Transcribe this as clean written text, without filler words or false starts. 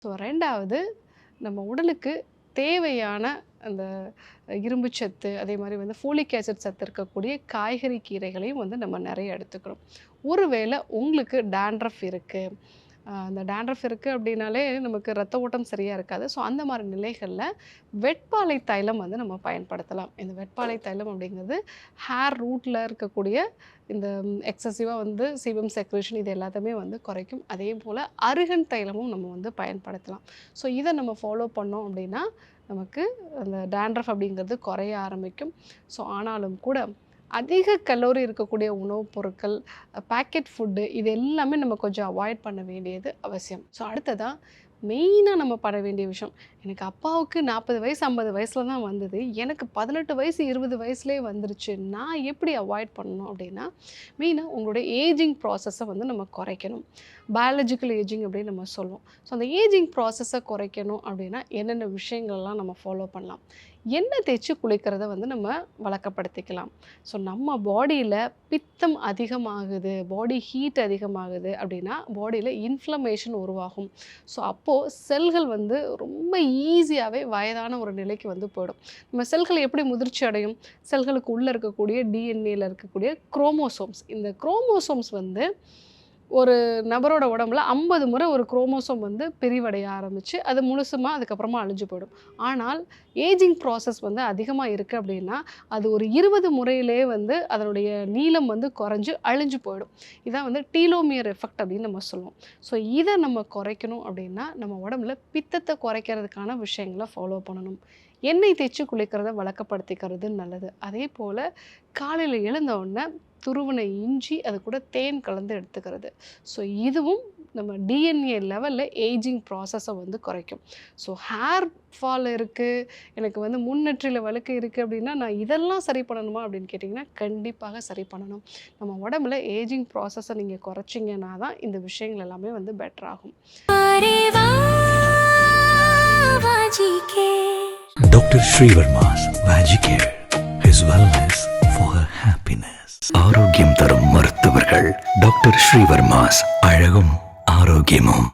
So 2வது நம்ம உடலுக்கு தேவையான அந்த இரும்புச்சத்து, அதே மாரி வந்து ஃபோலிக் ஆசிட் சத்து இருக்கக்கூடிய காய்கறி, கீரைகளையும் வந்து நம்ம நெறைய எடுத்துக்கணும். ஒருவேளை உங்களுக்கு டாண்ட்ரஃப் இருக்கு, அந்த டாண்ட்ரஃப் இருக்கு அப்படின்னாலே நமக்கு ரத்த ஓட்டம் சரியா இருக்காது. ஸோ அந்த மாரி நிலைகள்ல வெட்பாலை தைலம் வந்து நம்ம பயன்படுத்தலாம். இந்த வெட்பாலை தைலம் அப்படிங்கிறது ஹேர் ரூட்ல இருக்கக்கூடிய இந்த எக்ஸசிவா வந்து சீபம் செக்ரேஷன் இது எல்லாத்தையுமே வந்து குறைக்கும். அதேபோல அருகன் தைலமும் நம்ம வந்து பயன்படுத்தலாம். ஸோ இத நம்ம ஃபாலோ பண்ணோம் அப்படின்னா, நமக்கு அந்த டாண்ட்ரஃப் அப்படிங்கிறது குறைய ஆரம்பிக்கும். ஸோ ஆனாலும் கூட அதிக கலோரி இருக்கக்கூடிய உணவுப் பொருட்கள், பேக்கெட் ஃபுட்டு இது எல்லாமே நம்ம கொஞ்சம் அவாய்ட் பண்ண வேண்டியது அவசியம். ஸோ அடுத்ததா மெயினா நம்ம பண்ண வேண்டிய விஷயம், எனக்கு அப்பாவுக்கு 40 வயசு, 50 வயசுல தான் வந்தது. எனக்கு 18 வயசு, 20 வயசுலயே வந்துருச்சு. நான் எப்படி அவாய்ட் பண்ணணும் அப்படின்னா, மெயினா உங்களுடைய ஏஜிங் ப்ராசஸ வந்து நம்ம குறைக்கணும். பயாலஜிக்கல் ஏஜிங் அப்படின்னு நம்ம சொல்லுவோம். ஸோ அந்த ஏஜிங் ப்ராசஸ குறைக்கணும் அப்படின்னா, என்னென்ன விஷயங்கள்லாம் நம்ம ஃபாலோ பண்ணலாம்? எண்ணெய் தேய்ச்சு குளிக்கிறத வந்து நம்ம வழக்கப்படுத்திக்கலாம். ஸோ நம்ம பாடியில பித்தம் அதிகமாகுது, பாடி ஹீட் அதிகமாகுது அப்படின்னா, பாடியில இன்ஃப்ளமேஷன் உருவாகும். ஸோ அப்போ செல்கள் வந்து ரொம்ப ஈஸியாவே வயதான ஒரு நிலைக்கு வந்து போயிடும். நம்ம செல்கள் எப்படி முதிர்ச்சி அடையும்? செல்களுக்கு உள்ள இருக்கக்கூடிய டிஎன்ஏல இருக்கக்கூடிய குரோமோசோம்ஸ். இந்த குரோமோசோம்ஸ் வந்து ஒரு நபரோட உடம்புல 50 முறை ஒரு குரோமோசோம் வந்து பிரிவடைய ஆரம்பிச்சு, அது முழுசுமா அதுக்கப்புறமா அழிஞ்சு போயிடும். ஆனால் ஏஜிங் ப்ராசஸ் வந்து அதிகமா இருக்கு அப்படின்னா, அது ஒரு 20 முறையிலேயே வந்து அதனுடைய நீளம் வந்து குறைஞ்சு அழிஞ்சு போயிடும். இதான் வந்து டீலோமியர் எஃபெக்ட் அப்படின்னு நம்ம சொல்லுவோம். ஸோ இத நம்ம குறைக்கணும் அப்படின்னா, நம்ம உடம்புல பித்தத்த குறைக்கிறதுக்கான விஷயங்கள ஃபாலோ பண்ணணும். எண்ணெய் தேய்ச்சு குளிக்கிறத வழக்கப்படுத்திக்கிறது நல்லது. அதேபோல காலையில எழுந்த உடனே துருவின இஞ்சி, அது கூட தேன் கலந்து எடுத்துக்கிறது. ஸோ இதுவும் நம்ம டிஎன்ஏ லெவல்ல ஏஜிங் ப்ராசஸை வந்து குறைக்கும். ஸோ ஹேர் ஃபால் இருக்குது, எனக்கு வந்து முன்னெற்றியில் வழுக்கு இருக்குது அப்படின்னா, நான் இதெல்லாம் சரி பண்ணணுமா அப்படின்னு கேட்டிங்கன்னா, கண்டிப்பாக சரி பண்ணணும். நம்ம உடம்புல ஏஜிங் ப்ராசஸை நீங்கள் குறைச்சிங்கன்னா தான் இந்த விஷயங்கள் எல்லாமே வந்து பெட்டர் ஆகும். Doctor Srivarma's Magicare, his wellness for her happiness. ஆரோக்கியம் தரும் மருத்துவர்கள் டாக்டர் ஸ்ரீவர்மாஸ். அழகும் ஆரோக்கியமும்.